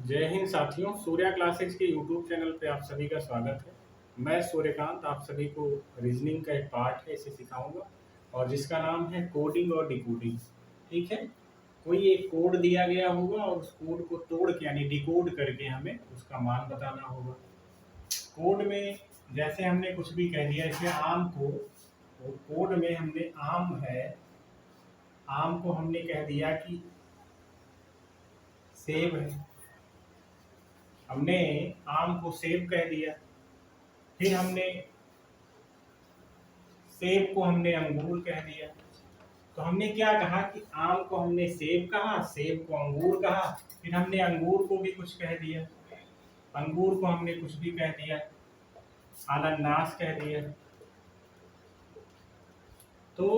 जय हिंद साथियों, सूर्या क्लासेस के यूट्यूब चैनल पे आप सभी का स्वागत है। मैं सूर्यकांत आप सभी को रीजनिंग का एक पार्ट है इसे सिखाऊंगा और जिसका नाम है कोडिंग और डिकोडिंग। ठीक है, कोई एक कोड दिया गया होगा और उस कोड को तोड़ के यानी डिकोड करके हमें उसका मान बताना होगा। कोड में जैसे हमने कुछ भी कह दिया, जैसे आम को, तो कोड में हमने आम है, आम को हमने कह दिया कि सेब है, हमने आम को सेब कह दिया। फिर हमने सेब को हमने अंगूर कह दिया। तो हमने क्या कहा कि आम को हमने सेब कहा, सेब को अंगूर कहा, फिर हमने अंगूर को भी कुछ कह दिया, अंगूर को हमने कुछ भी कह दिया, अनानास कह दिया। तो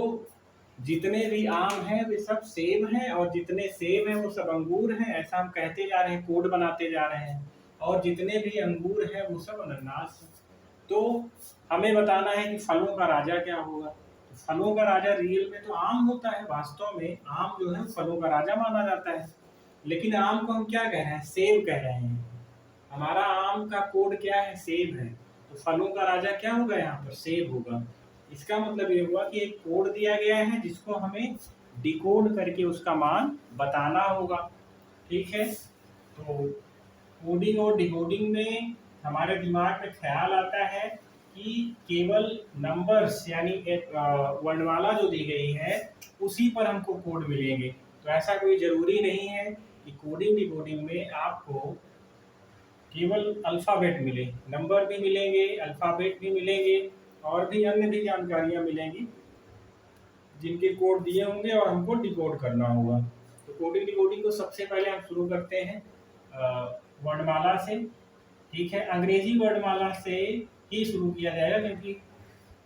जितने भी आम हैं वे सब सेब हैं और जितने सेब हैं वो सब अंगूर हैं, ऐसा हम कहते जा रहे हैं, कोड बनाते जा रहे हैं। और जितने भी अंगूर हैं वो सब अनानास हैं। तो हमें बताना है कि फलों का राजा क्या होगा। तो फलों का राजा रियल में तो आम होता है, वास्तव में आम जो है फलों का राजा माना जाता है। लेकिन आम को हम क्या कह रहे हैं, सेब कह रहे हैं। हमारा आम का कोड क्या है, सेब है। तो फलों का राजा क्या होगा, यहाँ पर सेब होगा। इसका मतलब ये हुआ कि एक कोड दिया गया है जिसको हमें डिकोड करके उसका मान बताना होगा। ठीक है, तो कोडिंग और डिकोडिंग में हमारे दिमाग में ख्याल आता है कि केवल नंबर्स यानी एक वर्णमाला जो दी गई है उसी पर हमको कोड मिलेंगे। तो ऐसा कोई जरूरी नहीं है कि कोडिंग डिकोडिंग में आपको केवल अल्फ़ाबेट मिले, नंबर भी मिलेंगे, अल्फ़ाबेट भी मिलेंगे और भी अन्य भी जानकारियाँ मिलेंगी जिनके कोड दिए होंगे और हमको डिकोड करना होगा। तो कोडिंग डिकोडिंग को सबसे पहले हम शुरू करते हैं वर्णमाला से। ठीक है, अंग्रेजी वर्णमाला से ही शुरू किया जाएगा क्योंकि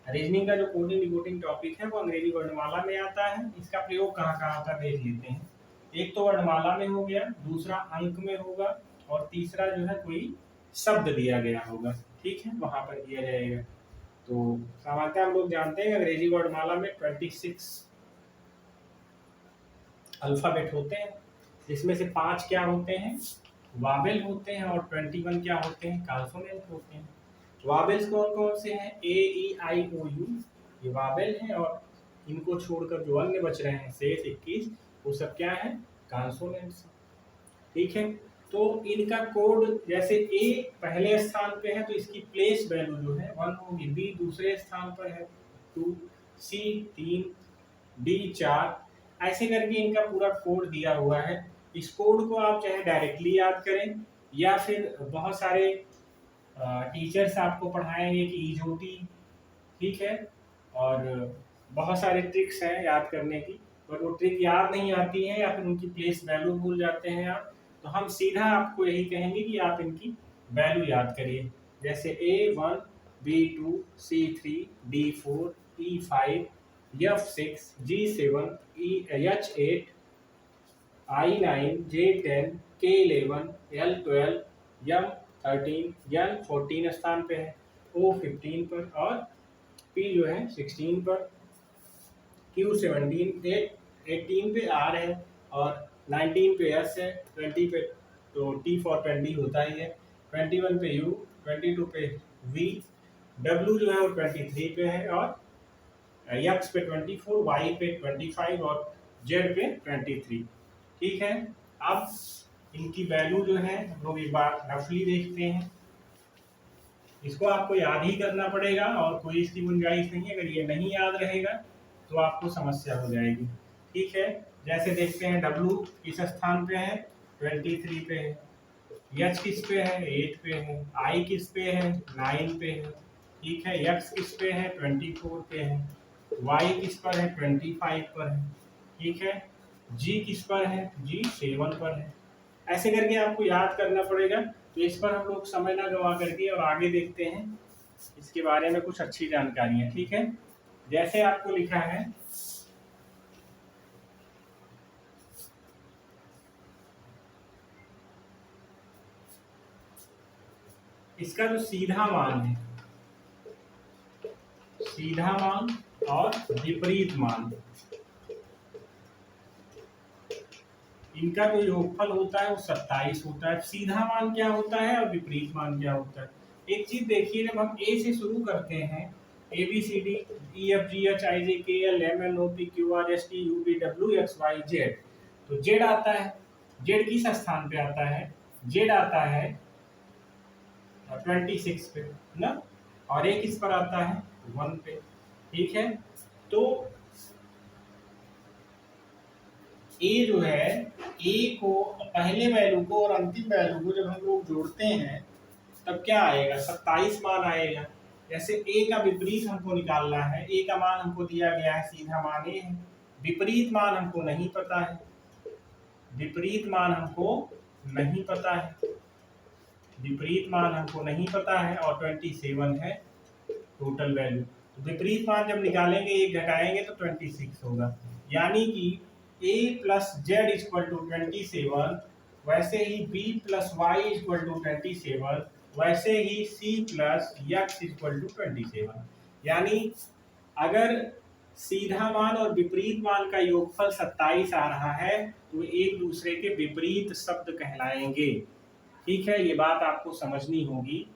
रीजनिंग का जो कोडिंग डिकोडिंग टॉपिक है वो अंग्रेजी वर्णमाला में आता है। इसका प्रयोग कहाँ कहाँ होता है देख लेते हैं। एक तो वर्णमाला में हो गया, दूसरा अंक में होगा और तीसरा जो है कोई शब्द दिया गया होगा। ठीक है, वहां पर किया जाएगा। तो सामान्यतः हम लोग जानते हैं अंग्रेजी वर्णमाला में 26 अल्फाबेट होते हैं, जिसमें से 5 क्या होते हैं, वावेल होते हैं और 21 क्या होते हैं, कॉन्सोनेंट होते हैं। वावेल्स कौन कौन से हैं, ए ई आई ओ यू, ये वावेल हैं और इनको छोड़कर जो अन्य बच रहे हैं शेष 21 वो सब क्या है, कॉन्सोनेंट्स। ठीक है, तो इनका कोड जैसे ए पहले स्थान पे है तो इसकी प्लेस वैल्यू जो है 1 होगी, बी दूसरे स्थान पर है 2, सी 3, डी 4, ऐसे करके इनका पूरा कोड दिया हुआ है। इस कोड को आप चाहे डायरेक्टली याद करें या फिर बहुत सारे टीचर्स आपको पढ़ाएंगे कि ईजोटी। ठीक है, और बहुत सारे ट्रिक्स हैं याद करने की, पर वो ट्रिक याद नहीं आती है या फिर उनकी प्लेस वैल्यू भूल जाते हैं आप। तो हम सीधा आपको यही कहेंगे कि आप इनकी वैल्यू याद करिए, जैसे A1, B2, C3, D4, E5, F6, G7, H8, I9, J10, K11, L12, M13, N14 स्थान पे है, O15 पर और P जो है 16 पर, Q17 18 पे R है और 19 पे S है, 20 पे तो T फॉर 20 होता ही है, 21 पे U, 22 पे V, W जो है वो 23 पे है और X पे 24, Y पे 25 और Z पे 23। ठीक है, अब इनकी वैल्यू जो है हम लोग एक बार रफली देखते हैं। इसको आपको याद ही करना पड़ेगा और कोई इसकी गुंजाइश नहीं है, अगर ये नहीं याद रहेगा तो आपको समस्या हो जाएगी। ठीक है, जैसे देखते हैं W किस स्थान पे है, 23 पे है, H किस पे है, 8 पे है, I किस पे है, 9 पे है। ठीक है, X किस पे है, 24 पे है, Y किस पर है, 25 पर है। ठीक है, G किस पर है, G 7 पर है। ऐसे करके आपको याद करना पड़ेगा। तो इस पर हम लोग समय ना गवा करके और आगे देखते हैं इसके बारे में कुछ अच्छी जानकारियां। ठीक है, जैसे आपको लिखा है इसका जो सीधा मान है, सीधा मान और विपरीत मान, इनका जो योगफल होता है वो 27 होता है। सीधा मान क्या होता है और विपरीत मान क्या होता है। एक चीज देखिए, जब हम ए से शुरू करते हैं, A B C D E F G H I J K L M N O P Q R S T U V W X Y Z, तो जेड आता है। जेड किस स्थान पे आता है? जेड आता है 26 पे ना, और ए किस पर आता है? 1 पे। ठीक है, तो ए जो है, ए को पहले वैल्यू को और अंतिम वैल्यू को जब हम लोग जोड़ते हैं तब क्या आएगा? 27 मान आएगा। जैसे ए का विपरीत हमको निकालना है, ए का मान हमको दिया गया है, सीधा मान ए है। विपरीत मान हमको नहीं पता है, विपरीत मान हमको नहीं पता है, विपरीत मान हमको नहीं पता है, और 27 है टोटल वैल्यू। तो विपरीत मान जब निकालेंगे, एक घटाएंगे तो 26 होगा। यानी कि a plus Z equal to 27, वैसे ही b plus Y equal to 27, वैसे ही c plus x equal to 27। यानी अगर सीधा मान और विपरीत मान का योगफल 27 आ रहा है तो एक दूसरे के विपरीत शब्द कहलाएंगे। ठीक है, ये बात आपको समझनी होगी।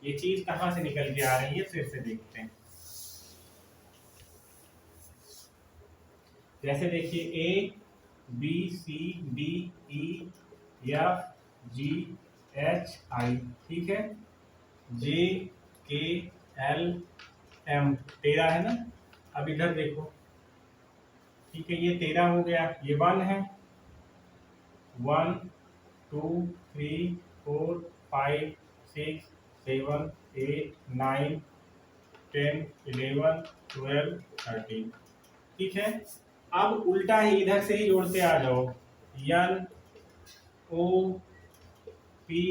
ये चीज कहाँ से निकल के आ रही है, फिर से देखते हैं। जैसे देखिए A B C D E F G H I, ठीक है, जे के एल एम, 13 है ना। अब इधर देखो, ठीक है, ये 13 हो गया, ये 1 है, 1 2 3 4 5 6 7 8 9 10 11 12 13। ठीक है, अब उल्टा ही इधर से ही जोड़ते आ जाओ। N O P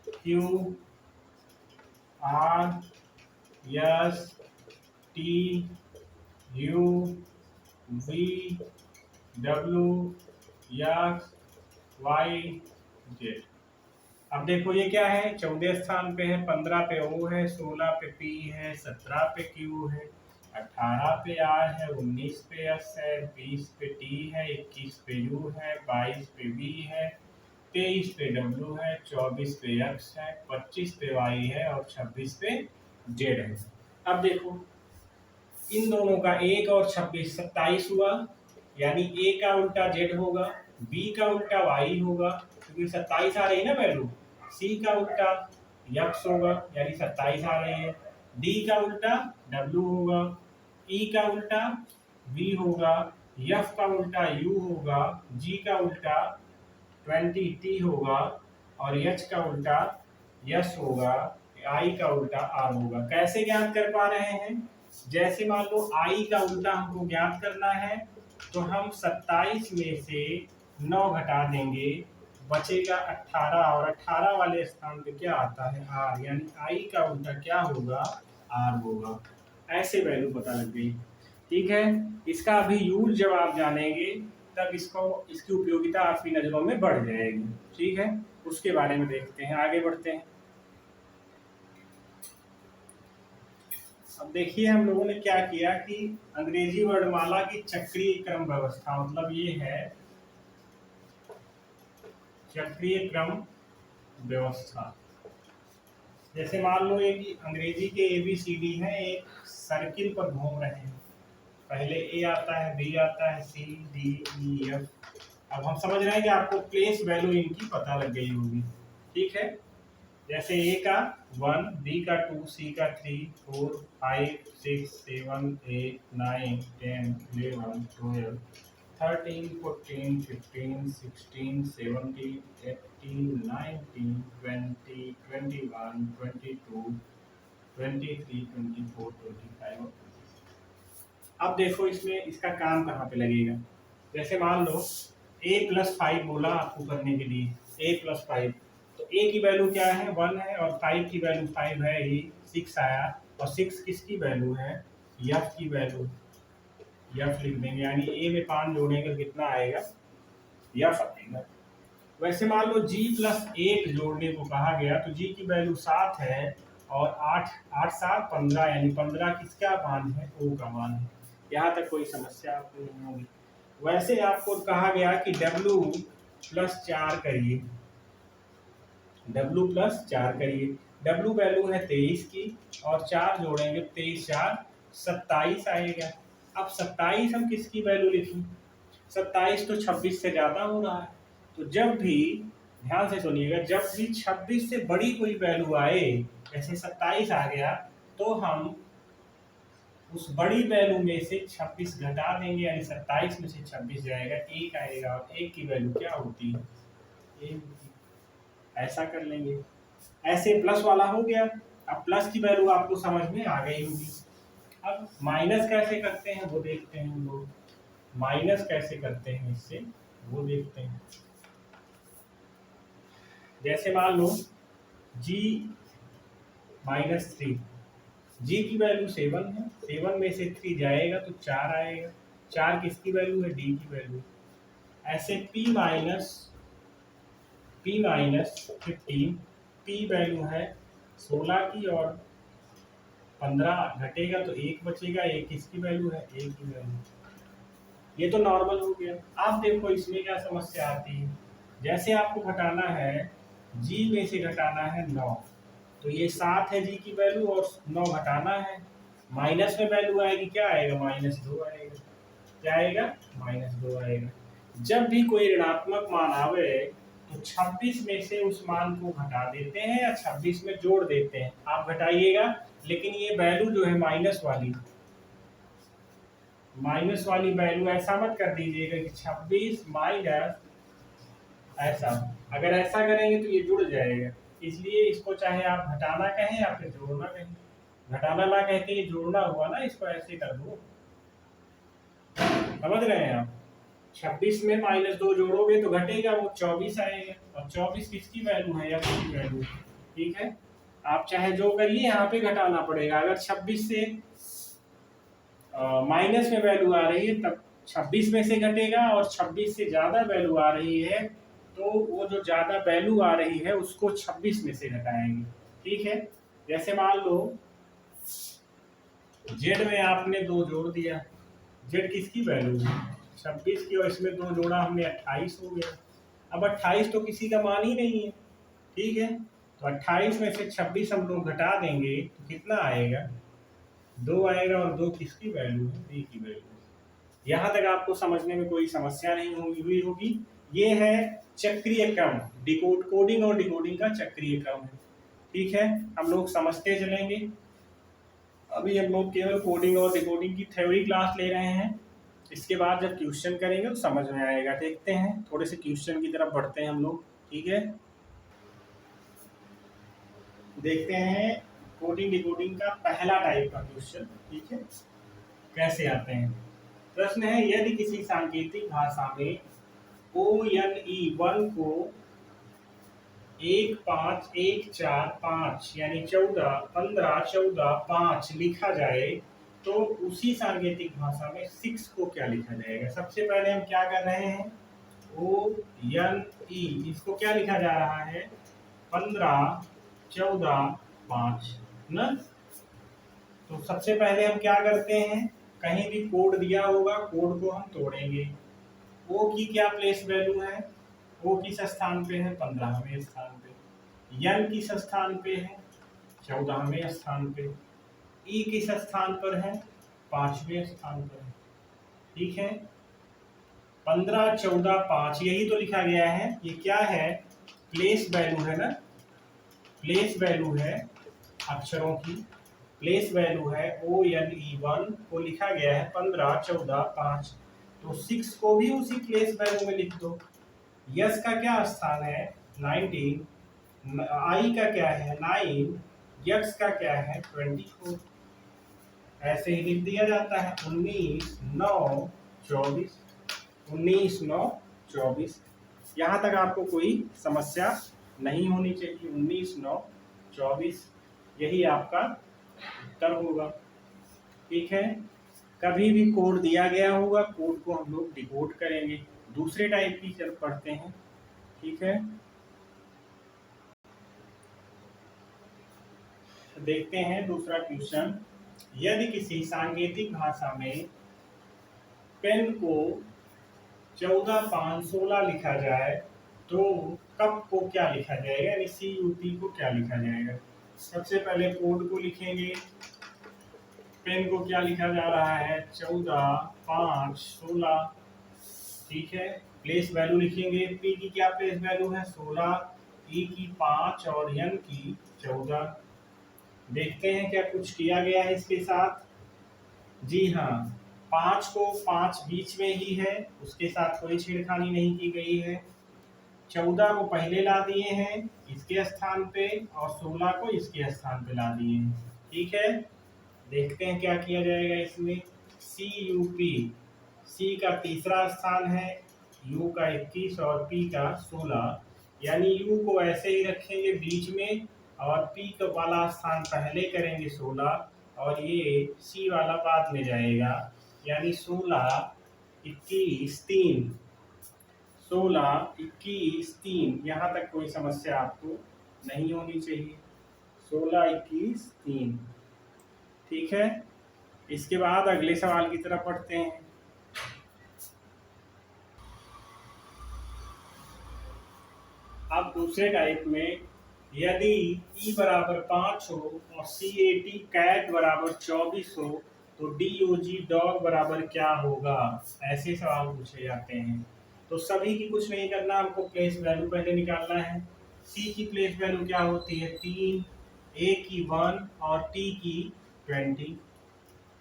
Q R S T U V W X Y Z. अब देखो ये क्या है, 14 स्थान पे है, 15 पे ओ है, 16 पे पी है, 17 पे क्यू है, 18 पे आर है, 19 पे एस है, 20 पे टी है, 21 पे यू है, 22 पे वी है, 23 पे डब्ल्यू है, 24 पे एक्स है, 25 पे वाई है, और 26 पे जेड है। अब देखो इन दोनों का 1 और 26 27 हुआ, यानी ए का उल्टा जेड होगा, बी का उल्टा वाई होगा, क्योंकि 27 आ रही है ना वैल्यू। सी का उल्टा यक्स होगा, यानी 27 आ रही है। डी का उल्टा डब्ल्यू होगा, ई का उल्टा वी होगा, एफ का उल्टा यू होगा, जी का उल्टा 20 टी होगा, और एच का उल्टा यस होगा, आई का उल्टा आर होगा। कैसे ज्ञात कर पा रहे हैं? जैसे मान लो आई का उल्टा हमको ज्ञात करना है, तो हम 27 में से 9 घटा देंगे, बचेगा 18, और 18 वाले स्थान पे क्या आता है? आर, यानी आई का उल्टा क्या होगा? आर होगा। ऐसे वैल्यू पता लग गई। ठीक है, इसका अभी यूज जब आप जानेंगे तब इसकी उपयोगिता आपकी नजरों में बढ़ जाएगी। ठीक है, उसके बारे में देखते हैं, आगे बढ़ते हैं। अब देखिए हम लोगों ने क्या किया कि अंग्रेजी वर्णमाला की चक्रीय क्रम व्यवस्था, मतलब ये है चक्रीय क्रम व्यवस्था। जैसे मान लो एक अंग्रेजी के ABCD है, एक सर्किल पर घूम रहे हैं। पहले ए आता है, बी आता है, सी डी ई एफ। अब हम समझ रहे हैं कि आपको प्लेस वैल्यू इनकी पता लग गई होगी। ठीक है, जैसे ए का 1, बी का 2, सी का 3 4 5 6 7 8 9 10 11 12 13 14 15 16 17 18 19 20 21 22 23 24 25। अब देखो इसमें इसका काम कहाँ पे लगेगा। जैसे मान लो a+5 बोला आपको करने के लिए, a+5, तो a की वैल्यू क्या है? 1 है, और 5 की वैल्यू 5 है ही, 6 आया, और 6 किसकी वैल्यू है? f की वैल्यू, f लिख देंगे, यानी a में 5 जोड़ेंगे कितना आएगा? f आएगा। वैसे मान लो g+8 जोड़ने को कहा गया, तो g की वैल्यू 7 है, और 8 8 7 15, यानी 15 किसका मान है? o का मान है। यहाँ तक कोई समस्या आपको नहीं होगी। वैसे आपको कहा गया कि W+4 करिए, W+4 करिए। W वैल्यू है 23 की और 4 जोड़ेंगे 23 4 27 आएगा। अब 27 हम किसकी वैल्यू लिखें? 27 तो 26 से ज़्यादा हो रहा है। तो जब भी, ध्यान से सुनिएगा, जब भी 26 से बड़ी कोई वैल्यू आए, जैसे 27 आ गया, तो हम उस बड़ी वैल्यू में से 26 घटा देंगे, यानी 27 में से 26 जाएगा, 1 आएगा, और 1 की वैल्यू क्या होती है? 1। ऐसा कर लेंगे। ऐसे प्लस वाला हो गया। अब प्लस की वैल्यू आपको समझ में आ गई होगी। अब माइनस कैसे करते हैं वो देखते हैं हम लोग। माइनस कैसे करते हैं इससे वो देखते हैं। जैसे मान लो G-3, G की वैल्यू 7 है, 7 में से 3 जाएगा तो 4 आएगा। 4 किसकी वैल्यू है? D की वैल्यू। ऐसे P-15, P वैल्यू है 16 की, और 15 घटेगा तो 1 बचेगा। 1 किसकी वैल्यू है? 1 की वैल्यू। ये तो नॉर्मल हो गया। आप देखो इसमें क्या समस्या आती है। जैसे आपको घटाना है, G में से घटाना है 9, तो ये 7 है G की वैल्यू, और 9 घटाना है। माइनस में वैल्यू आएगी, क्या आएगा? -2 आएगा। क्या आएगा? -2 आएगा। जब भी कोई ऋणात्मक मान आवे तो 26 में से उस मान को घटा देते हैं या 26 में जोड़ देते हैं। आप घटाइएगा, लेकिन ये वैल्यू जो है माइनस वाली वैल्यू ऐसा मत कर दीजिएगा कि 26 माइनस ऐसा। अगर ऐसा करेंगे तो ये जुड़ जाएगा। इसलिए इसको चाहे आप घटाना कहें या फिर जोड़ना कहें। घटाना ना कह के ये जोड़ना हुआ ना, इसको ऐसे कर दो। समझ रहे हैं आप? 26 में -2 जोड़ोगे तो घटेगा, वो 24 आएगा, और 24 किसकी वैल्यू है? F की वैल्यू। ठीक है, आप चाहे जो करिए, यहाँ पे घटाना पड़ेगा। अगर 26 से माइनस में वैल्यू आ रही है तब 26 में से घटेगा, और 26 से ज़्यादा वैल्यू आ रही है तो वो जो ज़्यादा वैल्यू आ रही है उसको 26 में से घटाएंगे। ठीक है, जैसे मान लो Z में आपने 2 जोड़ दिया। Z किसकी वैल्यू है? 26 की, और इसमें 2 जोड़ा हमने 28 हो गया। अब 28 तो किसी का मान ही नहीं है। ठीक है, तो 28 में से 26 हम लोग घटा देंगे तो कितना आएगा? 2 आएगा, और 2 किसकी वैल्यू है? D की वैल्यू। यहाँ तक आपको समझने में कोई समस्या नहीं हुई होगी। ये है चक्रीय क्रम, कोडिंग और डिकोडिंग का चक्रीय क्रम है। ठीक है, हम लोग समझते चलेंगे। अभी हम लोग केवल कोडिंग और डिकोडिंग की थ्योरी क्लास ले रहे हैं। इसके बाद जब क्वेश्चन करेंगे तो समझ में आएगा। देखते हैं, थोड़े से क्वेश्चन की तरफ बढ़ते हैं हम लोग। ठीक है, देखते हैं कोडिंग डिकोडिंग का पहला टाइप का क्वेश्चन। ठीक है, कैसे आते हैं। प्रश्न है, यदि किसी सांकेतिक भाषा में ONE1 को 1 5 1 4 5 यानी 14 15 14 5 लिखा जाए तो उसी सांकेतिक भाषा में 6 को क्या लिखा जाएगा? सबसे पहले हम क्या कर रहे हैं? ONE, इसको क्या लिखा जा रहा है? 15 14 5 ना। तो सबसे पहले हम क्या करते हैं? कहीं भी कोड दिया होगा, कोड को हम तोड़ेंगे। O की क्या प्लेस वैल्यू है? O किस स्थान पे है? 15वें स्थान पे। N किस स्थान पे है? 14वें स्थान पे। E किस स्थान पर है? 5वें स्थान पर है। ठीक है, 15 14 5 यही तो लिखा गया है। ये क्या है? प्लेस वैल्यू है ना, प्लेस वैल्यू है अक्षरों की। प्लेस वैल्यू है ONE1 को लिखा गया है 15 14 5। तो 6 को भी उसी प्लेस वैल्यू में लिख दो। यस का क्या स्थान है? 19। आई का क्या है? 9। यक्स का क्या है? 24। ऐसे ही लिख दिया जाता है 19 9 24। 19 9 24। यहाँ तक आपको कोई समस्या नहीं होनी चाहिए। 19 9 24 यही आपका उत्तर होगा। ठीक है, कभी भी कोड दिया गया होगा, कोड को हम लोग डिकोड करेंगे। दूसरे टाइप की चल पढ़ते हैं। ठीक है, देखते हैं दूसरा क्वेश्चन। यदि किसी सांकेतिक भाषा में पेन को 14 5 16 लिखा जाए तो कप को क्या लिखा जाएगा, यानी CUP को क्या लिखा जाएगा। सबसे पहले कोड को लिखेंगे। पेन को क्या लिखा जा रहा है, 14 5 16। ठीक है, प्लेस वैल्यू लिखेंगे। पी की क्या प्लेस वैल्यू है, 16, ई की 5 और एन की 14। देखते हैं क्या कुछ किया गया है इसके साथ। जी हाँ, 5 को 5 बीच में ही है, उसके साथ कोई छेड़खानी नहीं की गई है। 14 को पहले ला दिए हैं इसके स्थान पे और 16 को इसके स्थान पे ला दिए हैं। ठीक है, देखते हैं क्या किया जाएगा इसमें। CUP, C का तीसरा स्थान है, U का 21 और P का 16, यानी U को ऐसे ही रखेंगे बीच में और P का वाला स्थान पहले करेंगे 16 और ये C वाला बाद में जाएगा, यानी 16 21 3। 16 21 3, यहाँ तक कोई समस्या आपको नहीं होनी चाहिए। 16 21 3। ठीक है, इसके बाद अगले सवाल की तरफ पढ़ते हैं। अब दूसरे टाइप में, यदि E बराबर 5 हो और CAT कैट बराबर 24 हो तो DOG डॉग बराबर क्या होगा, ऐसे सवाल पूछे जाते हैं। तो सभी की कुछ नहीं करना, हमको प्लेस वैल्यू पहले निकालना है। C की प्लेस वैल्यू क्या होती है, 3, A की 1 और T की 20।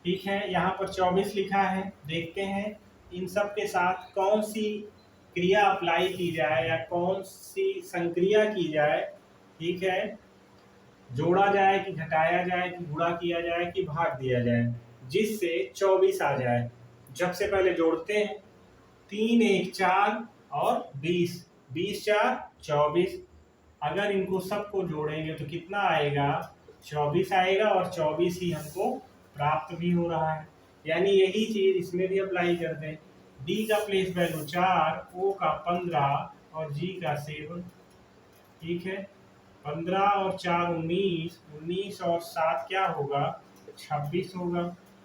ठीक है, यहाँ पर 24 लिखा है। देखते हैं इन सब के साथ कौन सी क्रिया अप्लाई की जाए या कौन सी संक्रिया की जाए। ठीक है, जोड़ा जाए कि घटाया जाए कि गुणा किया जाए कि भाग दिया जाए, जिससे 24 आ जाए। जब से पहले जोड़ते हैं, 3 1 4 और 20, 20 4 24। अगर इनको सबको जोड़ेंगे तो कितना आएगा, 24 आएगा और 24 ही हमको प्राप्त भी हो रहा है। यानी यही चीज इसमें भी अप्लाई कर दें। डी का प्लेस वैल्यू 4, ओ का 15 और जी का 7। ठीक है, 15 और 4 19, 19 और 7 क्या होगा, 26 होगा।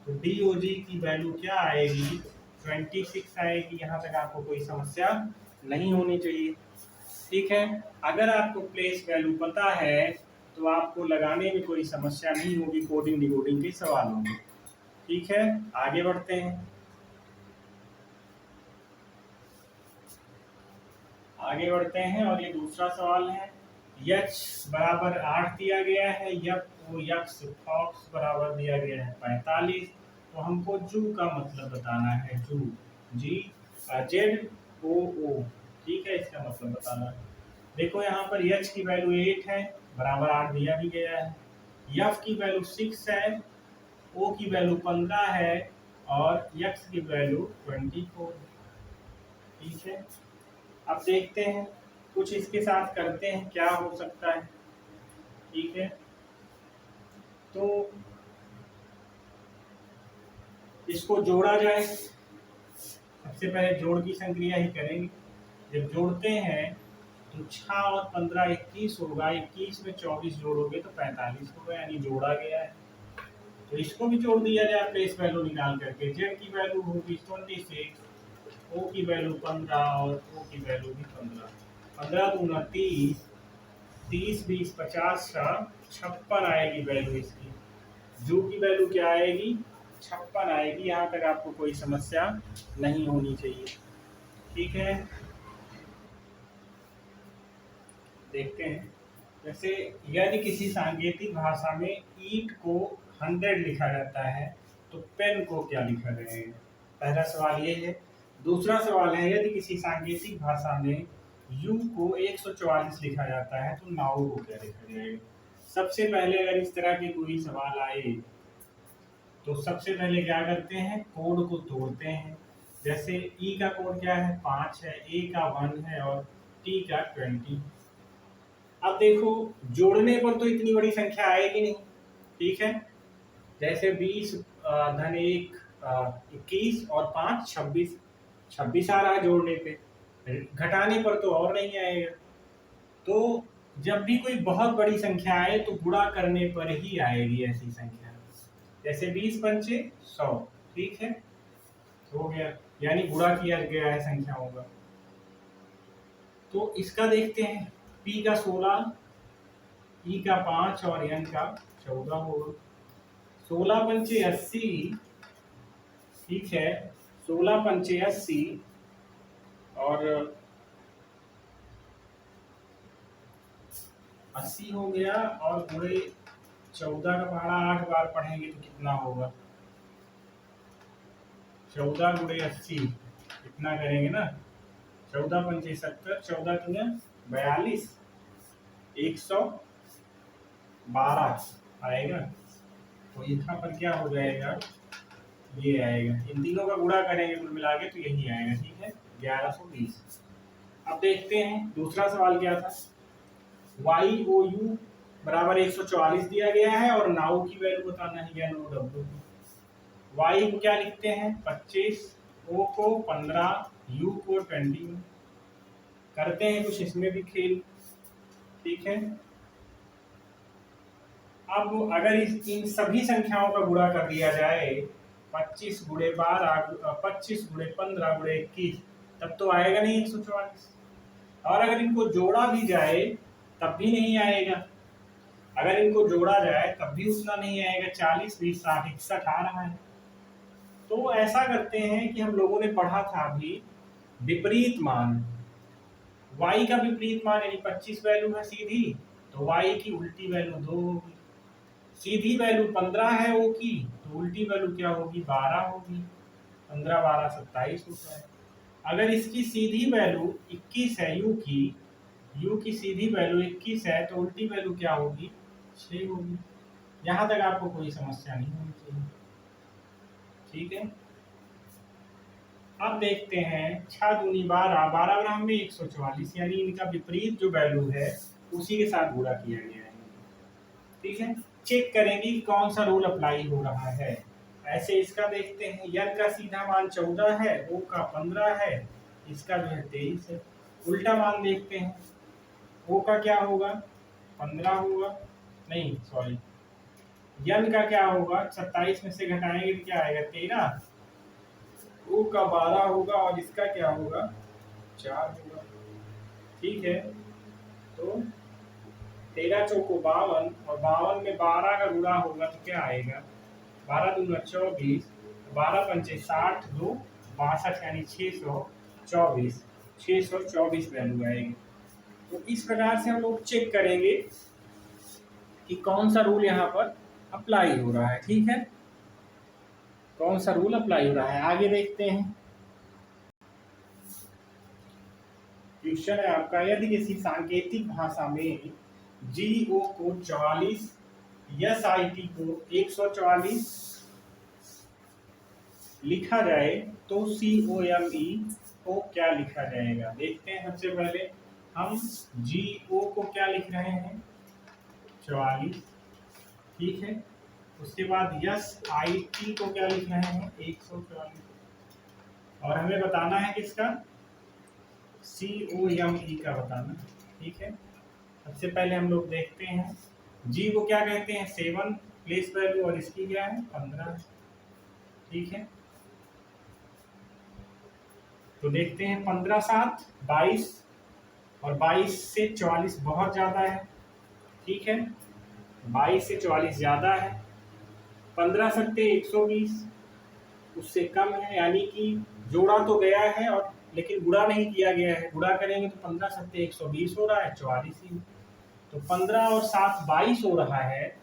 तो DOG की वैल्यू क्या आएगी, 26 आएगी। यहाँ तक आपको कोई समस्या नहीं होनी चाहिए। ठीक है, अगर आपको प्लेस वैल्यू पता है तो आपको लगाने में कोई समस्या नहीं होगी कोडिंग डिकोडिंग के सवालों में। ठीक है, आगे बढ़ते हैं। आगे बढ़ते हैं और ये दूसरा सवाल है। यक्ष बराबर 8 दिया गया है, यक्ष फॉक्स बराबर दिया गया है 45। तो हमको जू का मतलब बताना है, जू ZOO। ठीक है, इसका मतलब बताना है। देखो यहाँ पर यक्ष की वैल्यू 8 है, बराबर 8 दिया भी गया है। यफ की वैल्यू 6 है, ओ की वैल्यू 15 है और यक्ष की वैल्यू 24। ठीक है, अब देखते हैं कुछ इसके साथ करते हैं क्या हो सकता है। ठीक है, तो इसको जोड़ा जाए। सबसे पहले जोड़ की संक्रिया ही करेंगे। जब जोड़ते हैं तो 6 और 15 21 होगा, 21 में 24 जोड़ोगे तो 45 होगा, यानी जोड़ा गया है। तो इसको भी जोड़ दिया जाए प्लेस वैल्यू निकाल करके। जेड की वैल्यू होगी 26, ओ की वैल्यू 15 और ओ की वैल्यू भी 15। 15 दूना 30, 30 20 50 का 56 आएगी वैल्यू इसकी। जू की वैल्यू क्या आएगी, 56 आएगी। यहाँ तक आपको कोई समस्या नहीं होनी चाहिए। ठीक है, देखते हैं। जैसे यदि किसी सांकेतिक भाषा में ईट को 100 लिखा जाता है तो पेन को क्या लिखा जाएगा, पहला सवाल ये है। दूसरा सवाल है, यदि किसी सांकेतिक भाषा में यू को 144 लिखा जाता है तो नाउ को क्या लिखा जाएगा। सबसे पहले अगर इस तरह के कोई सवाल आए तो सबसे पहले क्या करते हैं, कोड को तोड़ते हैं। जैसे ई का कोड क्या है, 5 है, ए का 1 है और टी का 20। अब देखो जोड़ने पर तो इतनी बड़ी संख्या आएगी नहीं। ठीक है, जैसे 20 धन 1 21 और 5 26, 26 आ रहा है जोड़ने पे, घटाने पर तो और नहीं आएगा। तो जब भी कोई बहुत बड़ी संख्या आए तो गुणा करने पर ही आएगी ऐसी संख्या। जैसे 20 पंचे 100। ठीक है, हो गया। यानी गुणा किया गया है संख्याओं का। तो इसका देखते हैं, P का 16, E का 5 और N का 14 होगा। 16 पंचे 80, ठीक है, 16 पंचे 80 और 80 हो गया, और गुणे 14 का पहाड़ा 8 बार पढ़ेंगे तो कितना होगा? 14 गुणे 80 इतना करेंगे ना, 14 पंचे 70, 14 दूने 42, 112 आएगा। तो यहाँ पर क्या हो जाएगा, ये आएगा। इन तीनों का गुणा करेंगे कुल मिला के तो यही आएगा, ठीक है, 1120। अब देखते हैं दूसरा सवाल क्या था। YOU बराबर 144 दिया गया है और नाउ की वैल्यू बताना है, या नो डब्ल्यू। Y को क्या लिखते हैं 25, O को 15, U को 20। करते हैं कुछ इसमें भी खेल, ठीक है। अब अगर इन सभी संख्याओं का गुणा कर दिया जाए, 25 गुणे 12, 25 गुणे 15 गुणे 21, तब तो आएगा नहीं 144। और अगर इनको जोड़ा भी जाए तब भी नहीं आएगा। अगर इनको जोड़ा जाए तब भी उतना नहीं आएगा। 40, 20, 60, 61 आ रहा है। तो ऐसा करते हैं कि हम लोगों ने पढ़ा था अभी विपरीत मान, y का विपरीत मान यानी 25 वैल्यू है सीधी, तो y की उल्टी वैल्यू 2 होगी। सीधी वैल्यू 15 है o की, तो उल्टी वैल्यू क्या होगी 12 होगी। 15 12 27 होता है। अगर इसकी सीधी वैल्यू 21 है u की सीधी वैल्यू 21 है, तो उल्टी वैल्यू क्या होगी 6 होगी। यहाँ तक आपको कोई समस्या नहीं होनी चाहिए, ठीक है। अब देखते हैं 6 दूनी 12, 12 ग्राम में 144, यानी इनका विपरीत जो वैल्यू है उसी के साथ गुणा किया गया है, ठीक है। चेक करेंगे कौन सा रूल अप्लाई हो रहा है। ऐसे इसका देखते हैं, n का सीधा मान 14 है, o का 15 है, इसका जो है 23 है। उल्टा मान देखते हैं, o का क्या होगा 15 होगा, नहीं सॉरी, n का क्या होगा 27 में से घटाएंगे तो क्या आएगा 13, o का 12 होगा और इसका क्या होगा 4 होगा, ठीक है। तो 13 चौको 52 और 52 में 12 का गुणा होगा तो क्या आएगा 12 दूना 24, 12 पंचे 60, 2 62, यानी 624 वैल्यू आएगी। तो इस प्रकार से हम लोग चेक करेंगे कि कौन सा रूल यहाँ पर अप्लाई हो रहा है, ठीक है, कौन सा रूल अप्लाई हो रहा है। आगे देखते हैं, क्वेश्चन है आपका, यदि किसी सांकेतिक भाषा में GO को 44, SIT को 144 लिखा जाए तो COME को क्या लिखा जाएगा। देखते हैं, सबसे पहले हम GO को क्या लिख रहे हैं 44, ठीक है। उसके बाद SIT को क्या लिख रहे हैं 144, और हमें बताना है किसका COME का बताना, ठीक है। सबसे पहले हम लोग देखते हैं, G को क्या कहते हैं 7 प्लेस वैल्यू, और इसकी क्या है 15, ठीक है। तो देखते हैं 15 7 22, और 22 से 44 बहुत ज्यादा है, ठीक है, 22 से 44 ज्यादा है। 15 सत्ते 120, उससे कम है, यानी कि जोड़ा तो गया है और लेकिन गुणा नहीं किया गया है। गुणा करेंगे तो 15 सत्ते 120 हो रहा है, 44 ही। तो 15 और 7 22 हो रहा है।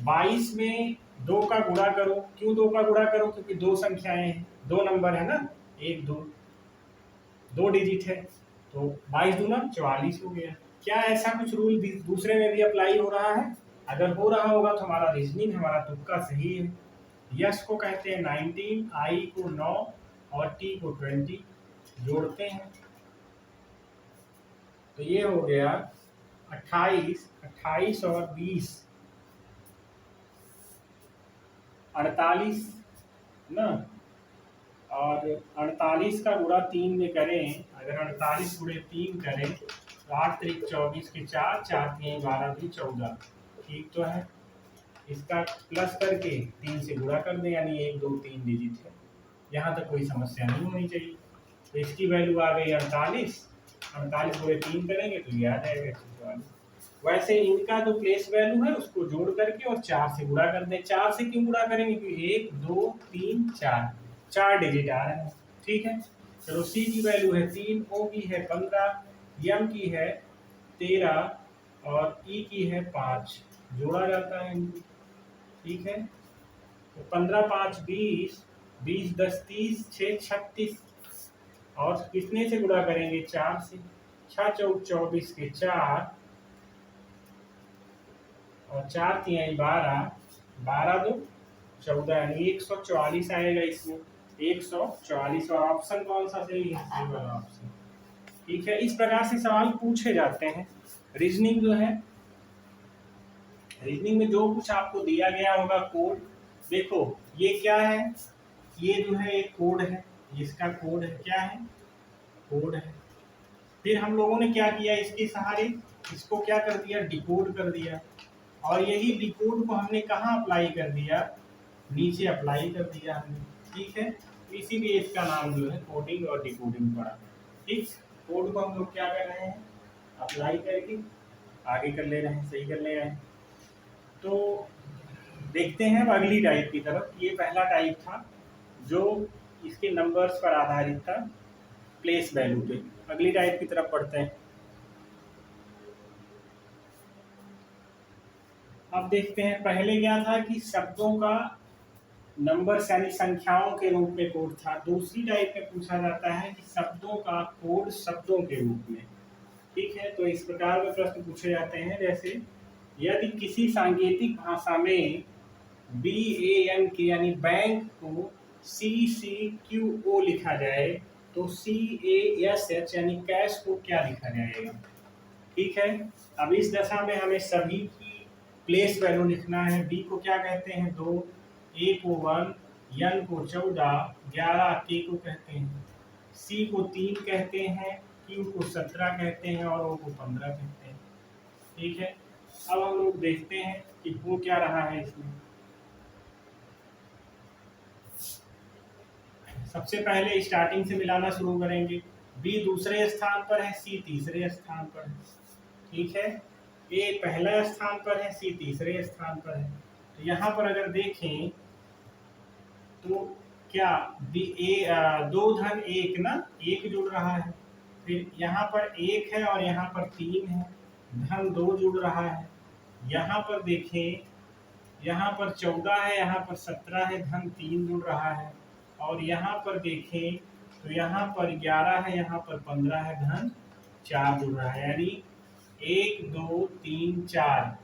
22 में 2 का गुणा करो। क्यों 2 का गुणा करो, क्योंकि 2 संख्याएं हैं, 2 नंबर है ना, 1 2 2 डिजिट है, तो 22 दूना 44 हो गया। क्या ऐसा कुछ रूल दूसरे में भी अप्लाई हो रहा है? अगर हो रहा होगा तो हमारा रीजनिंग, हमारा तुक्का सही है। यस को कहते हैं 19, आई को 9 और टी को 20, जोड़ते हैं तो ये हो गया 28, 28 और 20 48 ना, और 48 का गुणा 3 में करें, अगर 48 गुणे 3 करें तो 8 3 24 के 4, 4 3 12 भी 14, ठीक तो है। इसका प्लस करके 3 से गुणा कर दें, यानी 1 2 3 डिजिट है। यहाँ तक कोई समस्या नहीं होनी चाहिए। तो इसकी वैल्यू आ गई 48, 48 पूरे 3 करेंगे तो ये आ जाएगा 144। वैसे इनका जो प्लेस वैल्यू है उसको जोड़ करके और 4 से गुणा कर दें। 4 से क्यों गुणा करेंगे? क्योंकि 1 2 3 4 4 डिजिट आ रहे हैं। ठीक है, चलो सी की वैल्यू है 3, ओ की है 15, एम की है 13 और ई की है 5। जोड़ा जाता है इनको। ठीक है, तो 15 5 20, 20 10 30, 6 36 और कितने से गुणा करेंगे? 4 से। 6 चौक 24 के 4 और 4 तिहाई 12, 12 2 14, यानी 144 आएगा इसमें। 144 और ऑप्शन कौन सा सही है? ये वाला ऑप्शन। ठीक है, इस प्रकार से सवाल पूछे जाते हैं। रीजनिंग जो है, रीजनिंग में जो कुछ आपको दिया गया होगा कोड, देखो ये क्या है? ये जो है एक कोड है, इसका कोड है। क्या है? कोड है। फिर हम लोगों ने क्या किया? इसके सहारे इसको क्या कर दिया? डिकोड कर दिया। और यही डिकोड को हमने कहाँ अप्लाई कर दिया? नीचे अप्लाई कर दिया हमने। ठीक है, इसीलिए इसका नाम जो है कोडिंग और डिकोडिंग पड़ा। ठीक, कोड को हम लोग क्या कर रहे हैं? अप्लाई करके आगे कर ले रहे हैं, सही कर ले रहे हैं। तो देखते हैं अब अगली टाइप की तरफ। ये पहला टाइप था जो इसके नंबर्स पर आधारित था, प्लेस वैल्यू पे। अगली टाइप की तरफ पढ़ते हैं। अब देखते हैं, पहले क्या था कि शब्दों का नंबर यानी संख्याओं के रूप में कोड था। दूसरी टाइप में पूछा जाता है कि शब्दों का कोड शब्दों के रूप में। ठीक है, तो इस प्रकार के प्रश्न पूछे जाते हैं। जैसे यदि किसी सांकेतिक भाषा में BANK यानी बैंक को CCQO लिखा जाए तो CASH यानी कैश को क्या लिखा जाएगा? ठीक है, अब इस दशा में हमें सभी की प्लेस वैल्यू लिखना है। बी को क्या कहते हैं? 2, ए को 1, एन को 14, 11 के को कहते हैं, सी को 3 कहते हैं, क्यू को 17 कहते हैं और ओ को 15 कहते हैं। ठीक है, अब हम लोग देखते हैं कि हो क्या रहा है इसमें। सबसे पहले स्टार्टिंग से मिलाना शुरू करेंगे। बी दूसरे स्थान पर है, सी तीसरे स्थान पर है। ठीक है, ए पहला स्थान पर है, सी तीसरे स्थान पर है। तो यहाँ पर अगर देखें तो क्या दो धन एक ना, एक जुड़ रहा है। फिर यहाँ पर एक है और यहाँ पर 3 है, धन 2 जुड़ रहा है। यहाँ पर देखें, यहाँ पर 14 है, यहाँ पर 17 है, धन 3 जुड़ रहा है। और यहाँ पर देखें तो यहाँ पर 11 है, यहाँ पर 15 है, धन 4 जुड़ रहा है। यानी 1 2 3 4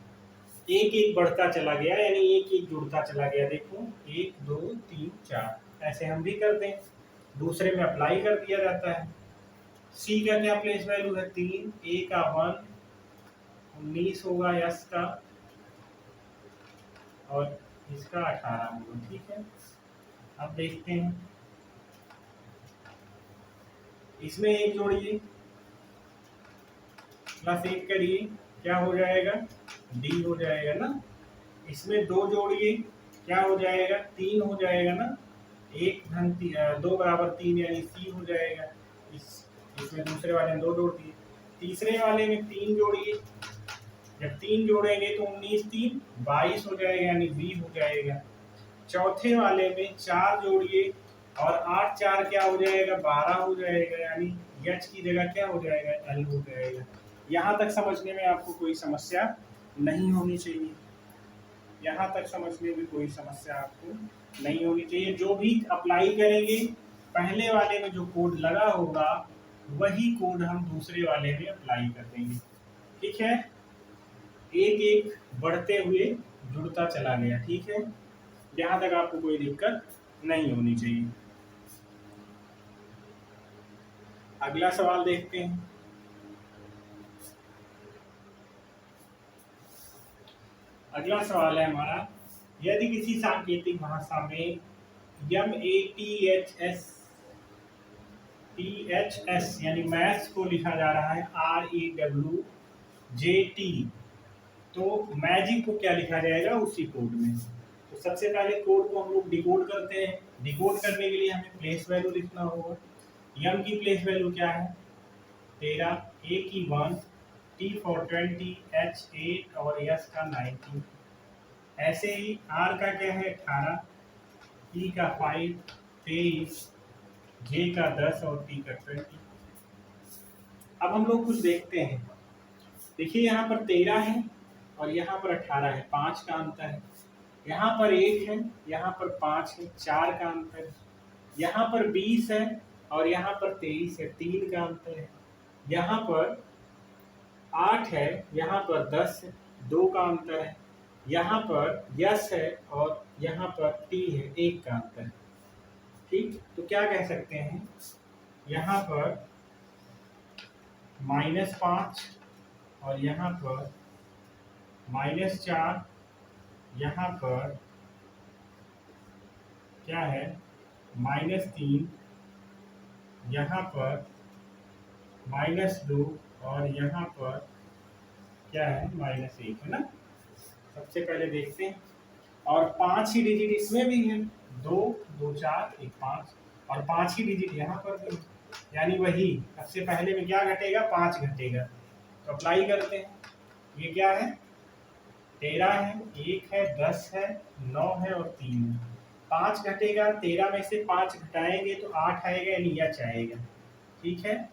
एक एक बढ़ता चला गया, यानी एक एक जुड़ता चला गया। देखो 1 2 3 4 ऐसे हम भी करते हैं, दूसरे में अप्लाई कर दिया जाता है। सी का क्या प्लेस वैल्यू है? 3, ए का 1, 19 होगा यस का, और इसका 18 होगा। ठीक है, अब देखते हैं इसमें एक जोड़िए, प्लस 1 करिए, क्या हो जाएगा? डी हो जाएगा ना। इसमें 2 जोड़िए, क्या हो जाएगा? 3 हो जाएगा ना। 1 धन 2 बराबर 3 यानी सी हो जाएगा। इसमें दूसरे वाले में 2 जोड़ दिए, तीसरे वाले में 3 जोड़िए, जब 3 जोड़ेंगे तो 19 3 22 हो जाएगा, यानी बी हो जाएगा। चौथे वाले में 4 जोड़िए और 8 4 क्या हो जाएगा? 12 हो जाएगा, यानी एच की जगह क्या हो जाएगा? एल हो जाएगा। यहाँ तक समझने में आपको कोई समस्या नहीं होनी चाहिए। यहाँ तक समझने में कोई समस्या आपको नहीं होनी चाहिए। जो भी अप्लाई करेंगे, पहले वाले में जो कोड लगा होगा वही कोड हम दूसरे वाले में अप्लाई कर देंगे। ठीक है, एक एक बढ़ते हुए जुड़ता चला गया। ठीक है, यहाँ तक आपको कोई दिक्कत नहीं होनी चाहिए। अगला सवाल देखते हैं। अगला सवाल है हमारा, यदि किसी सांकेतिक भाषा में THS यानी मैथ्स को लिखा जा रहा है REWJT, तो मैजिक को क्या लिखा जाएगा? उसी कोड में। तो सबसे पहले कोड को हम लोग डिकोड करते हैं। डिकोड करने के लिए हमें प्लेस वैल्यू लिखना होगा। यम की प्लेस वैल्यू क्या है 13, ए की 1, टी फॉर 20, एच 8 और यस का 19। ऐसे ही आर का क्या है 18, ई का 5, 23, जे का 10 और टी का 20। अब हम लोग कुछ देखते हैं। देखिए यहाँ पर 13 है और यहाँ पर 18 है, 5 का अंतर है। यहाँ पर 1 है, यहाँ पर 5 है, 4 का अंतर है। यहाँ पर 20 है और यहाँ पर 23 है, 3 का अंतर है। यहाँ पर 8 है, यहाँ पर 10 है, 2 का अंतर है। यहाँ पर यस है और यहाँ पर टी है, 1 का अंतर है। ठीक, तो क्या कह सकते हैं यहाँ पर -5 और यहाँ पर -4, यहाँ पर क्या है -3, यहाँ पर -2 और यहाँ पर क्या है -1 है ना। सबसे पहले देखते हैं और 5 ही डिजिट इसमें भी है, 2 2 4 1 5 और 5 ही डिजिट यहाँ पर भी है। यानी वही सबसे पहले में क्या घटेगा 5 घटेगा। तो अप्लाई करते हैं। ये क्या है 13 है, 1 है, 10 है, 9 है और 3 है। 5 घटेगा, 13 में से 5 घटाएंगे तो 8 आएगा यानी यच आएगा। ठीक है,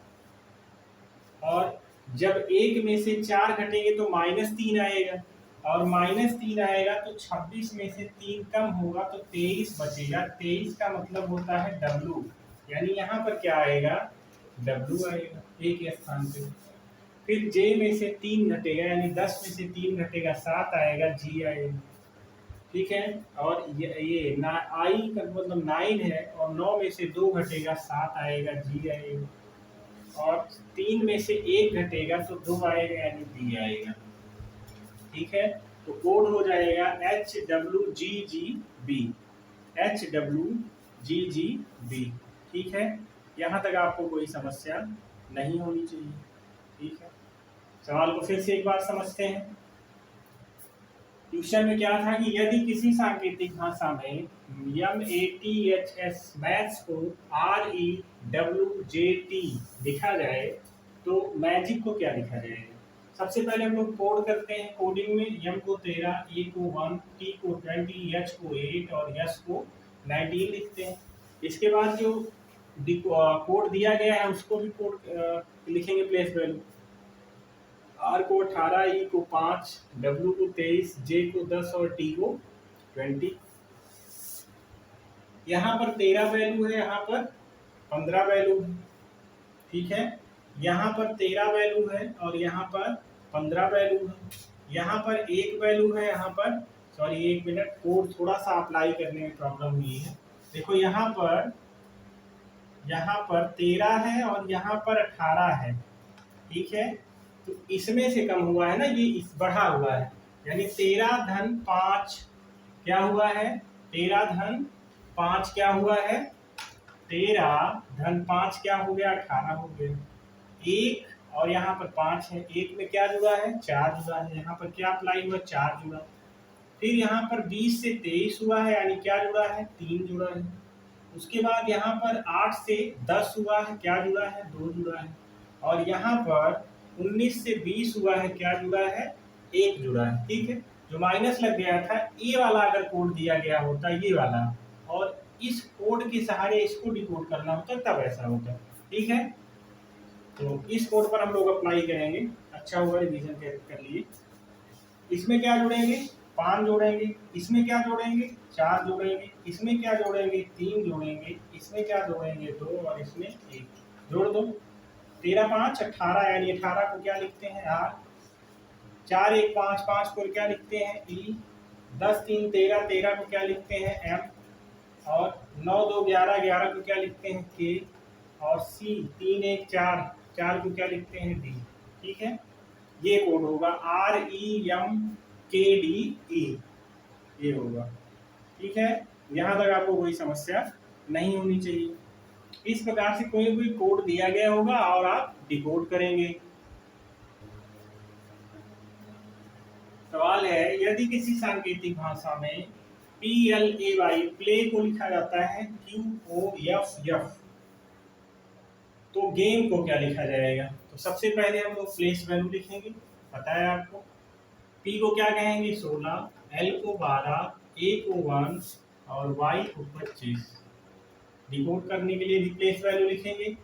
और जब 1 में से 4 घटेंगे तो -3 आएगा और -3 आएगा तो 26 में से 3 कम होगा तो 23 बचेगा। 23 का मतलब होता है W, यानी यहाँ पर क्या आएगा W आएगा एक स्थान पे। फिर J में से 3 घटेगा यानी 10 में से 3 घटेगा 7 आएगा, G आएगा। ठीक है, और ये I का मतलब 9 है और 9 में से 2 घटेगा 7 आएगा, G आएगा। और 3 में से 1 घटेगा तो 2 आएगा यानी D आएगा। ठीक है, तो कोड हो जाएगा HWGGB, HWGGB। ठीक है, यहाँ तक आपको कोई समस्या नहीं होनी चाहिए। ठीक है, सवाल को फिर से एक बार समझते हैं। क्वेश्चन में क्या था कि यदि किसी सांकेतिक भाषा में MATHS मैथ्स को REWJT लिखा जाए तो मैजिक को क्या लिखा जाएगा। सबसे पहले हम लोग कोड करते हैं। कोडिंग में M को 13, E को 1, T को 20, H को 8 और S को 19 लिखते हैं। इसके बाद जो कोड दिया गया है उसको भी कोड लिखेंगे प्लेस वैल्यू। R को 18, E को 5, W को 23, J को 10 और T को 20। यहाँ पर 13 वैल्यू है, यहाँ पर 15 वैल्यू है। ठीक है, यहाँ पर 13 वैल्यू है और यहाँ पर 15 वैल्यू है। यहाँ पर 1 वैल्यू है, यहाँ पर सॉरी 1 मिनट, कोड थोड़ा सा अप्लाई करने में प्रॉब्लम हुई है। देखो यहाँ पर 13 है और यहाँ पर 18 है। ठीक है, तो इसमें से कम हुआ है ना, ये इस बढ़ा हुआ है यानी 13 धन 5 क्या हुआ है 13 धन 5 क्या हुआ है 13 धन 5 क्या हो गया 18 हो गया। 1 और यहाँ पर 5 है, 1 में क्या जुड़ा है 4 जुड़ा है, यहाँ पर क्या अप्लाई हुआ 4 जुड़ा। फिर यहाँ पर 20 से 23 हुआ है यानी क्या जुड़ा है 3 जुड़ा है। उसके बाद यहाँ पर 8 से 10 हुआ है, क्या जुड़ा है 2 जुड़ा है। और यहाँ पर 19 से 20 हुआ है, क्या जुड़ा है 1 जुड़ा है। ठीक है, जो माइनस लग गया था ये वाला अगर कोड दिया गया होता ये वाला और इस कोड के सहारे इसको डिकोड करना होता तब ऐसा होता। ठीक है, तो इस कोड पर हम लोग अप्लाई करेंगे। अच्छा हुआ रिवीजन कर लिए। इसमें क्या जोड़ेंगे 5 जोड़ेंगे, इसमें क्या जोड़ेंगे 4 जोड़ेंगे, इसमें क्या जोड़ेंगे 3 जोड़ेंगे, इसमें क्या जोड़ेंगे 2 और इसमें 1 जोड़ दो। 13 5 18 यानी 18 को क्या लिखते हैं R, 4 1 5 5 को क्या लिखते हैं E, 10 3 13 13 को क्या लिखते हैं M और 9 2 11 11 को क्या लिखते हैं K और C 3 1 4 4 को क्या लिखते हैं D। ठीक है, ये कोड होगा REMKDE, ये होगा। ठीक है, यहाँ तक आपको कोई समस्या नहीं होनी चाहिए। इस प्रकार से कोई भी कोड दिया गया होगा और आप डिकोड करेंगे। सवाल है यदि किसी सांकेतिक भाषा में PLAY, प्ले को लिखा जाता है QOFF। तो गेम को क्या लिखा जाएगा? तो सबसे पहले हम लोग प्लेस वैल्यू लिखेंगे, पता है आपको। P को क्या कहेंगे? 16, L को 12, A को 1 और Y को 25। डिकोड करने के लिए भी प्लेस वैल्यू लिखेंगे।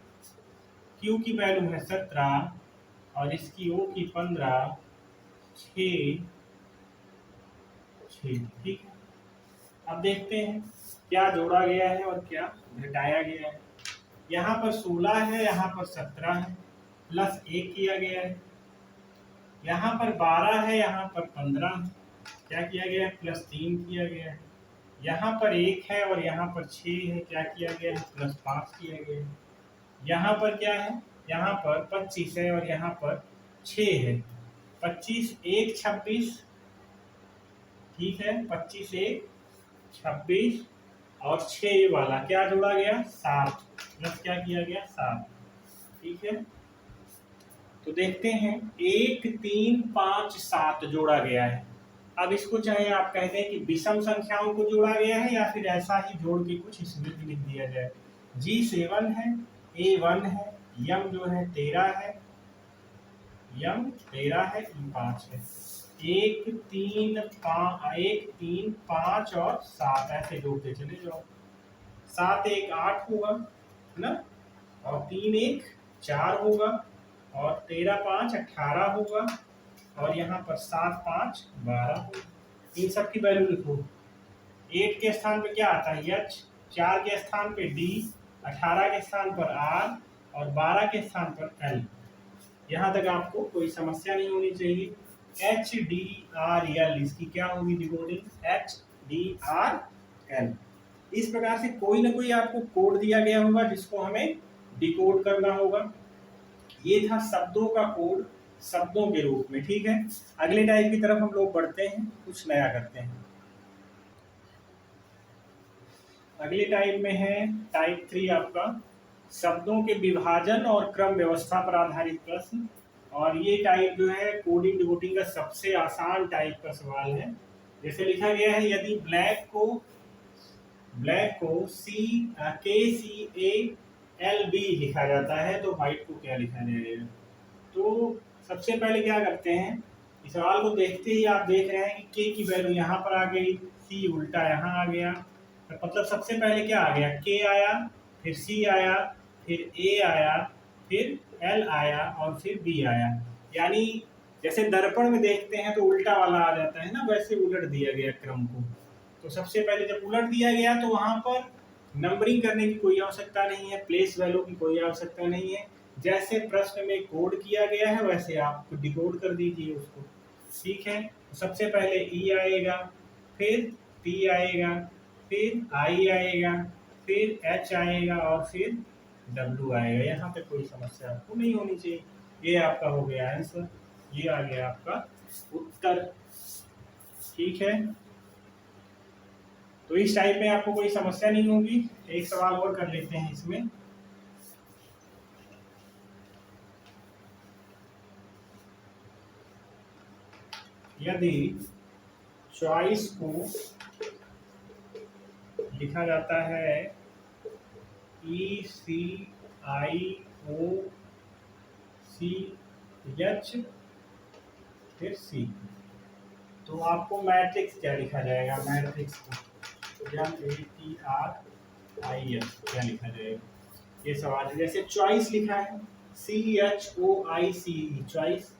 Q की वैल्यू है 17 और इसकी O की 15, 6, 6। ठीक है, अब देखते हैं क्या जोड़ा गया है और क्या घटाया गया है। यहाँ पर 16 है, यहाँ पर 17 है, प्लस 1 किया गया है। यहाँ पर 12 है, यहाँ पर 15 है, क्या किया गया है? प्लस 3 किया गया है। यहाँ पर 1 है और यहाँ पर 6 है, क्या किया गया है? प्लस 5 किया गया है। यहाँ पर क्या है? यहाँ पर 25 है और यहाँ पर 6 है। 25 1 26, ठीक है, 25 1 26 और 6 वाला क्या जोड़ा गया? 7, प्लस क्या किया गया? 7। ठीक है, तो देखते हैं 1 3 5 7 जोड़ा गया है। अब इसको चाहे आप कहते हैं कि विषम संख्याओं को जोड़ा गया है या फिर ऐसा ही जोड़ के कुछ इसमें भी लिख दिया जाए। G7 है, A1 है, यम जो है 13 है, यम 13 है, 5 है। 1 3 5 और 7 ऐसे जोड़ते चले जाओ। 7 1 8 होगा, है ना, और 3 1 4 होगा और 13 5 18 होगा और यहाँ पर 7 5 12 होगा। इन सब की वैल्यू लिखो। 8 के स्थान पे क्या आता है? H, 4 के स्थान पे D, 18 के स्थान पर R और 12 के स्थान पर L। यहाँ तक आपको कोई समस्या नहीं होनी चाहिए। HDRL, इसकी क्या होगी डिकोडिंग? HDRL। इस प्रकार से कोई ना कोई आपको कोड दिया गया होगा जिसको हमें डिकोड करना होगा। ये था शब्दों का कोड शब्दों के रूप में। ठीक है, अगले टाइप की तरफ हम लोग बढ़ते हैं, कुछ नया करते हैं। अगले टाइप में है टाइप 3 आपका शब्दों के विभाजन और क्रम व्यवस्था पर आधारित प्रश्न। और ये टाइप जो है कोडिंग डिकोडिंग का सबसे आसान टाइप का सवाल है। जैसे लिखा गया है, यदि ब्लैक को KCALB लिखा जाता है तो व्हाइट को क्या लिखा जाएगा? तो सबसे पहले क्या करते हैं, इस सवाल को देखते ही आप देख रहे हैं कि के की वैल्यू यहाँ पर आ गई, सी उल्टा यहाँ आ गया। तो मतलब सबसे पहले क्या आ गया? के आया, फिर सी आया, फिर ए आया, फिर एल आया और फिर बी आया। यानी जैसे दर्पण में देखते हैं तो उल्टा वाला आ जाता है ना, वैसे उलट दिया गया क्रम को। तो सबसे पहले जब उलट दिया गया तो वहां पर नंबरिंग करने की कोई आवश्यकता नहीं है, प्लेस वैल्यू की कोई आवश्यकता नहीं है। जैसे प्रश्न में कोड किया गया है वैसे आप डिकोड कर दीजिए उसको। ठीक है, तो सबसे पहले ई आएगा, फिर पी आएगा, फिर आई आएगा, फिर एच आएगा और फिर डब्ल्यू आएगा। यहाँ पे कोई समस्या आपको नहीं होनी चाहिए। ये आपका हो गया आंसर, ये आ गया आपका उत्तर। ठीक है, तो इस टाइप में आपको कोई समस्या नहीं होगी। एक सवाल और कर लेते हैं इसमें। यदि चॉइस को लिखा जाता है ECIOCH, फिर C, तो आपको मैट्रिक्स क्या लिखा जाएगा? मैट्रिक्स को MATRIX क्या लिखा जाएगा? ये सवाल है। जैसे चॉइस लिखा है CHOICE, चॉइस,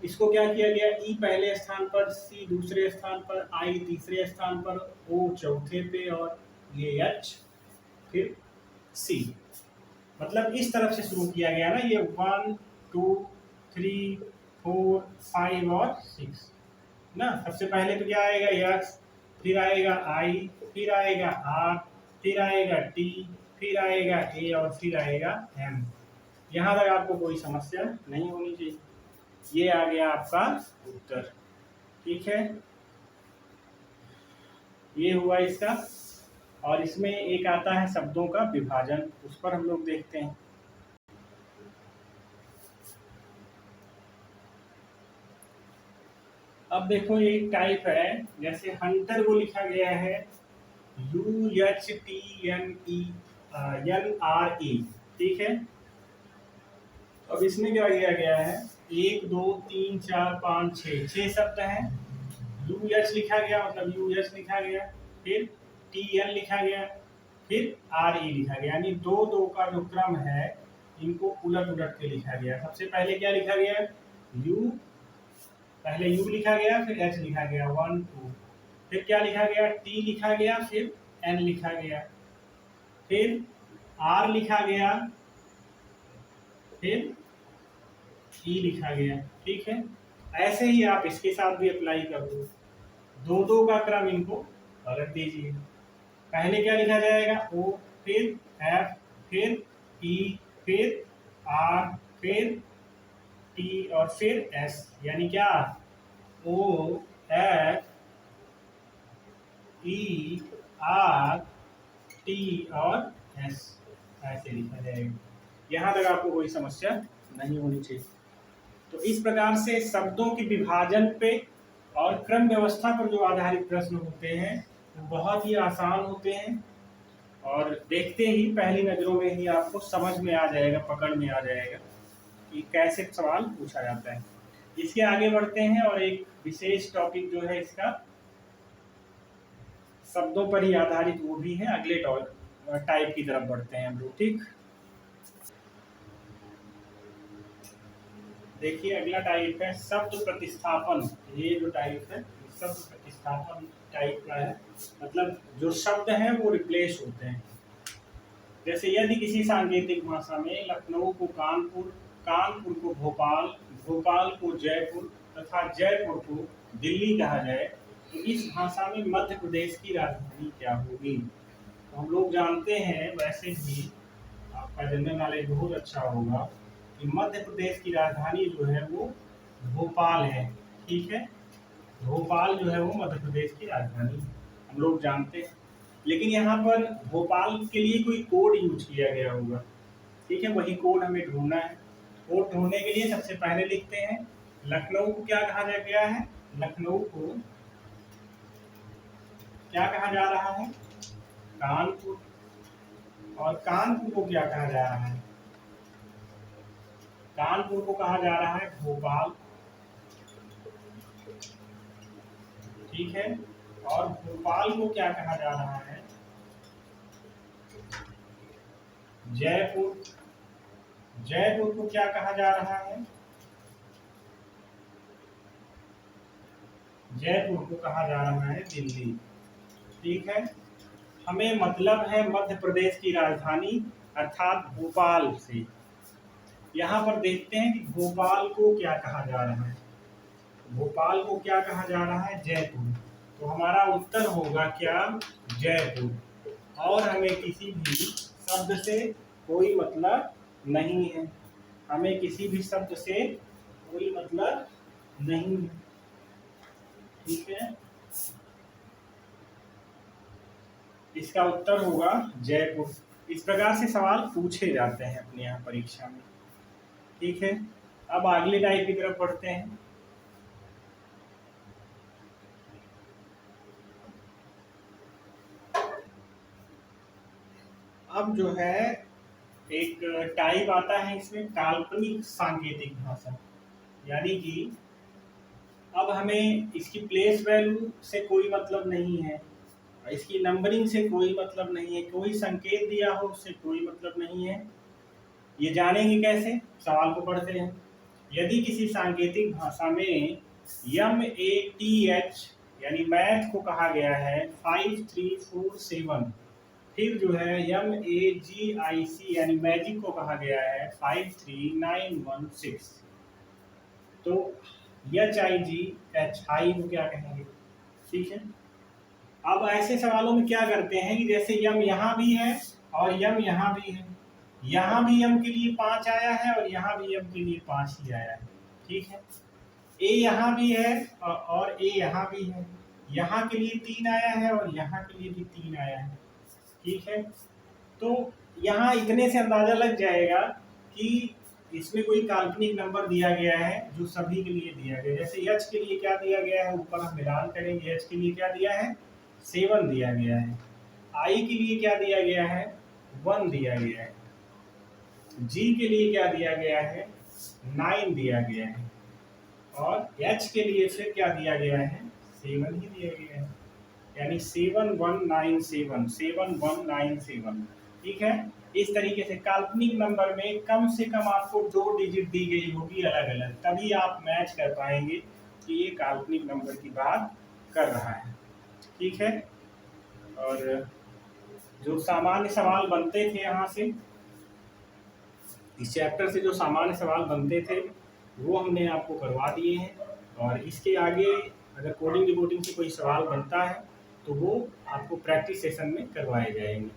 इसको क्या किया गया? ई पहले स्थान पर, सी दूसरे स्थान पर, आई तीसरे स्थान पर, ओ चौथे पे और ये एच फिर सी। मतलब इस तरफ से शुरू किया गया ना, ये 1 2 3 4 5 और 6 ना। सबसे पहले तो क्या आएगा? यस, फिर आएगा आई, फिर आएगा आर, फिर आएगा टी, फिर आएगा ए और फिर आएगा एम। यहाँ तक आपको कोई समस्या नहीं होनी चाहिए। ये आ गया आपका उत्तर। ठीक है, ये हुआ इसका। और इसमें एक आता है शब्दों का विभाजन, उस पर हम लोग देखते हैं। अब देखो ये एक टाइप है, जैसे हंटर को लिखा गया है UHTNENRE, ठीक है। अब इसमें क्या किया गया है, 1 2 3 4 5 6 शब्द हैं। UH लिखा गया, मतलब UH लिखा गया, फिर TN लिखा गया, फिर RE लिखा गया, यानी 2 2 का जो क्रम है इनको उलट उलट के लिखा गया। सबसे पहले क्या लिखा गया, U, पहले U लिखा गया, फिर H लिखा गया 1 2, फिर क्या लिखा गया, T लिखा गया, फिर N लिखा गया, फिर R लिखा गया, फिर E लिखा गया, ठीक है। ऐसे ही आप इसके साथ भी अप्लाई कर दो, 2 2 का क्रम इनको पलट दीजिए। पहले क्या लिखा जाएगा, O, फिर F, फिर E, फिर R, फिर T और फिर S, यानी क्या, O F E R T और S, ऐसे लिखा जाएगा। यहाँ तक आपको कोई समस्या नहीं होनी चाहिए। तो इस प्रकार से शब्दों के विभाजन पे और क्रम व्यवस्था पर जो आधारित प्रश्न होते हैं वो बहुत ही आसान होते हैं, और देखते ही पहली नज़रों में ही आपको समझ में आ जाएगा, पकड़ में आ जाएगा कि कैसे सवाल पूछा जाता है। इसके आगे बढ़ते हैं और एक विशेष टॉपिक जो है इसका शब्दों पर ही आधारित वो भी है, अगले टाइप की तरफ बढ़ते हैं हम लोग, ठीक। देखिए अगला टाइप है शब्द प्रतिस्थापन। ये जो टाइप है शब्द प्रतिस्थापन टाइप का है, मतलब जो शब्द हैं वो रिप्लेस होते हैं। जैसे यदि किसी सांकेतिक भाषा में लखनऊ को कानपुर, कानपुर को भोपाल, भोपाल को जयपुर तथा जयपुर को दिल्ली कहा जाए, तो इस भाषा में मध्य प्रदेश की राजधानी क्या होगी। तो हम लोग जानते हैं, वैसे भी आपका जनरल नॉलेज बहुत अच्छा होगा कि मध्य प्रदेश की राजधानी जो है वो भोपाल है, ठीक है। भोपाल जो है वो मध्य प्रदेश की राजधानी हम लोग जानते हैं। लेकिन यहाँ पर भोपाल के लिए कोई कोड यूज किया गया होगा, ठीक है, वही कोड हमें ढूंढना है। कोड ढूंढने के लिए सबसे पहले लिखते हैं लखनऊ को क्या कहा जा गया है, लखनऊ को क्या कहा जा रहा है, कानपुर, और कानपुर को क्या कहा जा रहा है, कानपुर को कहा जा रहा है भोपाल, ठीक है। और भोपाल को क्या कहा जा रहा है, जयपुर, जयपुर को क्या कहा जा रहा है, जयपुर को कहा जा रहा है दिल्ली, ठीक है। हमें मतलब है मध्य प्रदेश की राजधानी अर्थात भोपाल से। यहाँ पर देखते हैं कि भोपाल को क्या कहा जा रहा है, भोपाल को क्या कहा जा रहा है, जयपुर। तो हमारा उत्तर होगा क्या, जयपुर। और हमें किसी भी शब्द से कोई मतलब नहीं है, हमें किसी भी शब्द से कोई मतलब नहीं है, ठीक है। इसका उत्तर होगा जयपुर। इस प्रकार से सवाल पूछे जाते हैं अपने यहाँ परीक्षा में, ठीक है। अब अगले टाइप की तरफ बढ़ते हैं। अब जो है एक टाइप आता है इसमें काल्पनिक सांकेतिक भाषा, यानी कि अब हमें इसकी प्लेस वैल्यू से कोई मतलब नहीं है, इसकी नंबरिंग से कोई मतलब नहीं है, कोई संकेत दिया हो उससे कोई मतलब नहीं है। ये जानेंगे कैसे, सवाल को पढ़ते हैं। यदि किसी सांकेतिक भाषा में MATH यानी मैथ को कहा गया है 5347, फिर जो है MAGIC यानी मैजिक को कहा गया है 53916, तो HIGHI को क्या कहेंगे, ठीक है। अब ऐसे सवालों में क्या करते हैं कि जैसे यम यहाँ भी है और यम यहाँ भी है, यहाँ भी यम के लिए 5 आया है और यहाँ भी यम के लिए 5 ही आया है, ठीक है। ए यहाँ भी है और ए यहाँ भी है, यहाँ के लिए 3 आया है और यहाँ के लिए भी 3 आया है, ठीक है। तो यहाँ इतने से अंदाजा लग जाएगा कि इसमें कोई काल्पनिक नंबर दिया गया है जो सभी के लिए दिया गया है। जैसे h के लिए क्या दिया गया है, ऊपर हम मिलान करेंगे, h के लिए क्या दिया है 7 दिया गया है, i के लिए क्या दिया गया है 1 दिया गया है, g के लिए क्या दिया गया है 9 दिया गया है, और h के लिए फिर क्या दिया गया है 7 ही दिया गया है, यानी 7197 7197। ठीक है, इस तरीके से काल्पनिक नंबर में कम से कम आपको 2 डिजिट दी गई होगी अलग अलग, तभी आप मैच कर पाएंगे कि ये काल्पनिक नंबर की बात कर रहा है। ठीक है, और जो सामान्य सवाल बनते थे यहाँ से, इस चैप्टर से जो सामान्य सवाल बनते थे वो हमने आपको करवा दिए हैं, और इसके आगे अगर कोडिंग डिकोडिंग से कोई सवाल बनता है तो वो आपको प्रैक्टिस सेशन में करवाए जाएंगे।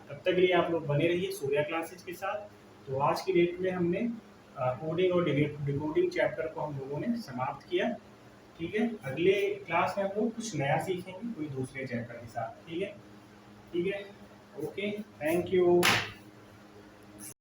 तब तक के लिए आप लोग बने रहिए सूर्या क्लासेज के साथ। तो आज की डेट में हमने कोडिंग और डिकोडिंग चैप्टर को हम लोगों ने समाप्त किया। ठीक है, अगले क्लास में हम लोग कुछ नया सीखेंगे कोई दूसरे चैप्टर के साथ। ठीक है, ठीक है, ओके, थैंक यू।